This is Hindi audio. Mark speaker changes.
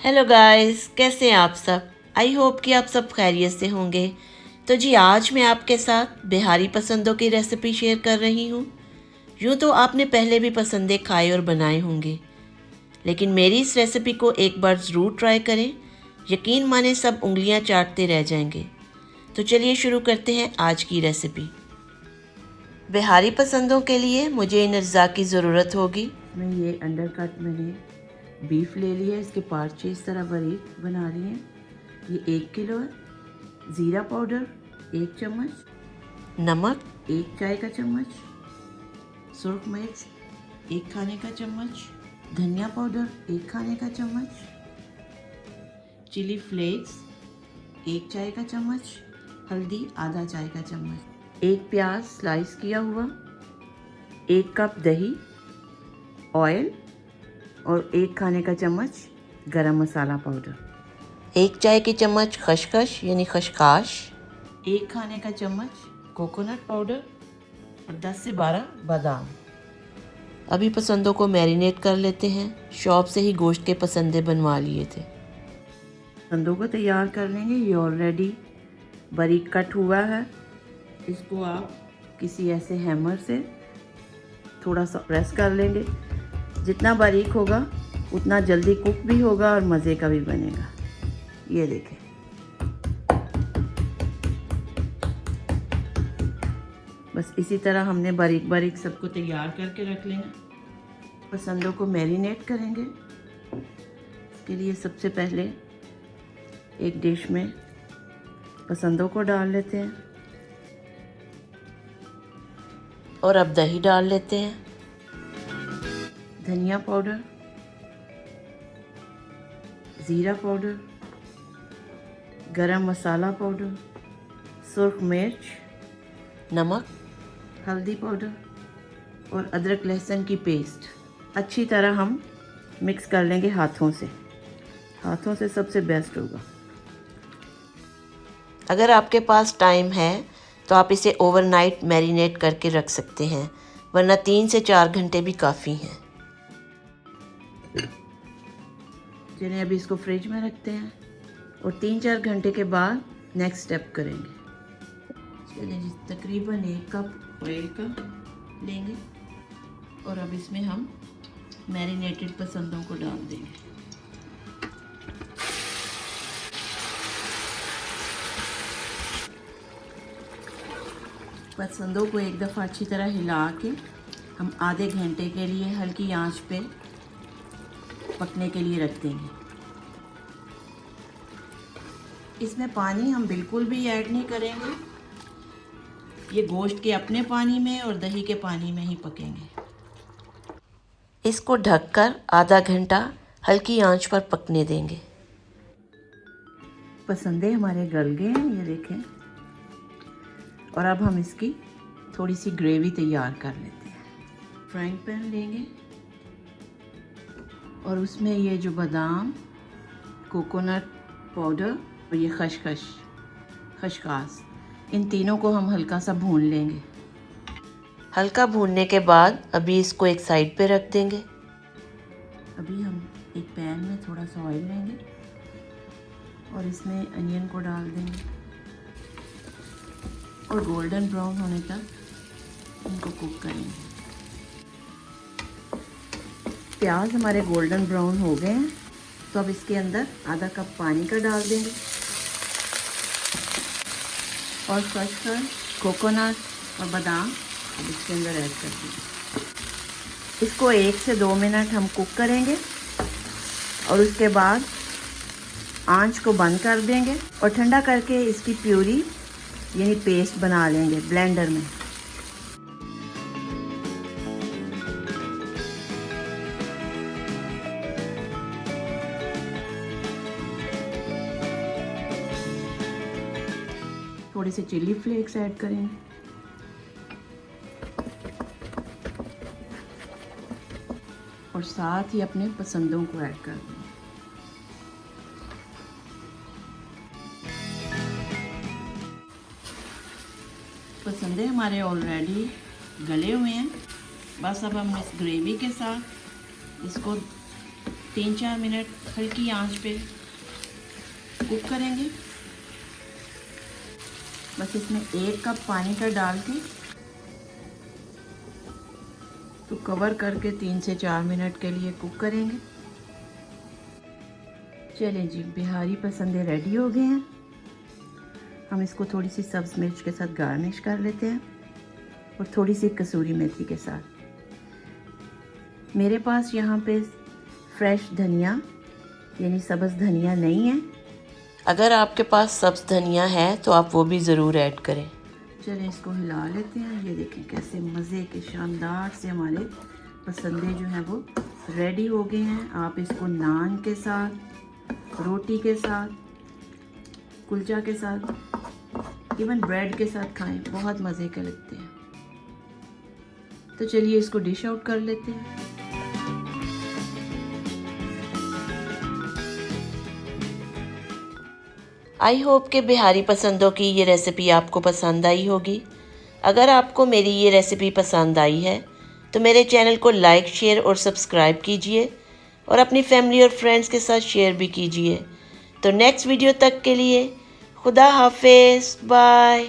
Speaker 1: हेलो गाइस, कैसे हैं आप सब। आई होप कि आप सब खैरियत से होंगे। तो जी आज मैं आपके साथ बिहारी पसंदों की रेसिपी शेयर कर रही हूँ। यूँ तो आपने पहले भी पसंदे खाए और बनाए होंगे, लेकिन मेरी इस रेसिपी को एक बार ज़रूर ट्राई करें। यकीन माने सब उंगलियाँ चाटते रह जाएंगे। तो चलिए शुरू करते हैं आज की रेसिपी। बिहारी पसंदों के लिए मुझे इन अज्जा की ज़रूरत होगी।
Speaker 2: मैं ये अंडर कट मैंने बीफ ले लिया है, इसके पार्चे इस तरह बारीक बना रही हैं। ये 1 किलो है। ज़ीरा पाउडर 1 चम्मच,
Speaker 1: नमक
Speaker 2: 1 चाय का चम्मच, सुरख मिर्च 1 खाने का चम्मच, धनिया पाउडर 1 खाने का चम्मच, चिली फ्लेक्स 1 चाय का चम्मच, हल्दी आधा चाय का चम्मच, 1 प्याज स्लाइस किया हुआ, 1 कप दही, ऑयल और 1 खाने का चम्मच गरम मसाला पाउडर,
Speaker 1: 1 चाय की चम्मच खसखस यानी खसकाश,
Speaker 2: 1 खाने का चम्मच कोकोनट पाउडर और 10 से 12 बादाम।
Speaker 1: अभी पसंदों को मैरिनेट कर लेते हैं। शॉप से ही गोश्त के पसंदे बनवा लिए थे।
Speaker 2: पसंदों को तैयार कर लेंगे। ये ऑलरेडी बारीक कट हुआ है। इसको आप किसी ऐसे हैमर से थोड़ा सा प्रेस कर लेंगे। जितना बारीक होगा उतना जल्दी कुक भी होगा और मज़े का भी बनेगा। ये देखें, बस इसी तरह हमने बारीक बारीक सबको तैयार करके रख लेना। पसंदों को मैरिनेट करेंगे। इसके लिए सबसे पहले एक डिश में पसंदों को डाल लेते हैं
Speaker 1: और अब दही डाल लेते हैं।
Speaker 2: धनिया पाउडर, ज़ीरा पाउडर, गरम मसाला पाउडर, सुरख मिर्च,
Speaker 1: नमक,
Speaker 2: हल्दी पाउडर और अदरक लहसुन की पेस्ट अच्छी तरह हम मिक्स कर लेंगे हाथों से। हाथों से सबसे बेस्ट होगा।
Speaker 1: अगर आपके पास टाइम है तो आप इसे ओवरनाइट मैरिनेट करके रख सकते हैं, वरना 3 से 4 घंटे भी काफ़ी हैं।
Speaker 2: चलिए अभी इसको फ्रिज में रखते हैं और 3-4 घंटे के बाद नेक्स्ट स्टेप करेंगे। चलिए जी, तकरीबन 1 कप ऑयल का लेंगे और अब इसमें हम मैरिनेटेड पसंदों को डाल देंगे। पसंदों को एक दफ़ा अच्छी तरह हिला के हम आधे घंटे के लिए हल्की आंच पे पकने के लिए रख देंगे। इसमें पानी हम बिल्कुल भी ऐड नहीं करेंगे। ये गोश्त के अपने पानी में और दही के पानी में ही पकेंगे।
Speaker 1: इसको ढककर आधा घंटा हल्की आंच पर पकने देंगे।
Speaker 2: पसंदे हमारे गल गए हैं, ये देखें। और अब हम इसकी थोड़ी सी ग्रेवी तैयार कर लेते हैं। फ्राइंग पैन लेंगे और उसमें ये जो बादाम, कोकोनट पाउडर और ये खसखस, इन तीनों को हम हल्का सा भून लेंगे।
Speaker 1: हल्का भूनने के बाद अभी इसको एक साइड पे रख देंगे।
Speaker 2: अभी हम एक पैन में थोड़ा सा ऑयल लेंगे और इसमें अनियन को डाल देंगे और गोल्डन ब्राउन होने तक इनको कुक करेंगे। प्याज हमारे गोल्डन ब्राउन हो गए हैं, तो अब इसके अंदर आधा कप पानी का डाल देंगे और खसखस, कोकोनट और बादाम अब इसके अंदर ऐड कर देंगे। इसको 1 से 2 मिनट हम कुक करेंगे और उसके बाद आंच को बंद कर देंगे और ठंडा करके इसकी प्यूरी यानी पेस्ट बना लेंगे ब्लेंडर में। थोड़े से चिली फ्लेक्स ऐड करेंगे और साथ ही अपने पसंदों को ऐड कर देंगे। पसंदे हमारे ऑलरेडी गले हुए हैं। बस अब हम इस ग्रेवी के साथ इसको 3-4 मिनट हल्की आंच पे कुक करेंगे। बस इसमें 1 कप पानी का डाल के तो कवर करके 3 से 4 मिनट के लिए कुक करेंगे। चलें जी, बिहारी पसंदे रेडी हो गए हैं। हम इसको थोड़ी सी सब्ज़ मिर्च के साथ गार्निश कर लेते हैं और थोड़ी सी कसूरी मेथी के साथ। मेरे पास यहाँ पे फ्रेश धनिया यानी सब्ज़ धनिया नहीं है।
Speaker 1: अगर आपके पास सब्ज़ धनिया है तो आप वो भी ज़रूर ऐड करें।
Speaker 2: चलें इसको हिला लेते हैं। ये देखें कैसे मज़े के शानदार से हमारे पसंदे जो हैं वो रेडी हो गए हैं। आप इसको नान के साथ, रोटी के साथ, कुलचा के साथ, इवन ब्रेड के साथ खाएं, बहुत मज़े के लगते हैं। तो चलिए इसको डिश आउट कर लेते हैं।
Speaker 1: आई होप कि बिहारी पसंदों की ये रेसिपी आपको पसंद आई होगी। अगर आपको मेरी ये रेसिपी पसंद आई है तो मेरे चैनल को लाइक, शेयर और सब्सक्राइब कीजिए और अपनी फैमिली और फ्रेंड्स के साथ शेयर भी कीजिए। तो नेक्स्ट वीडियो तक के लिए खुदा हाफिज़, बाय।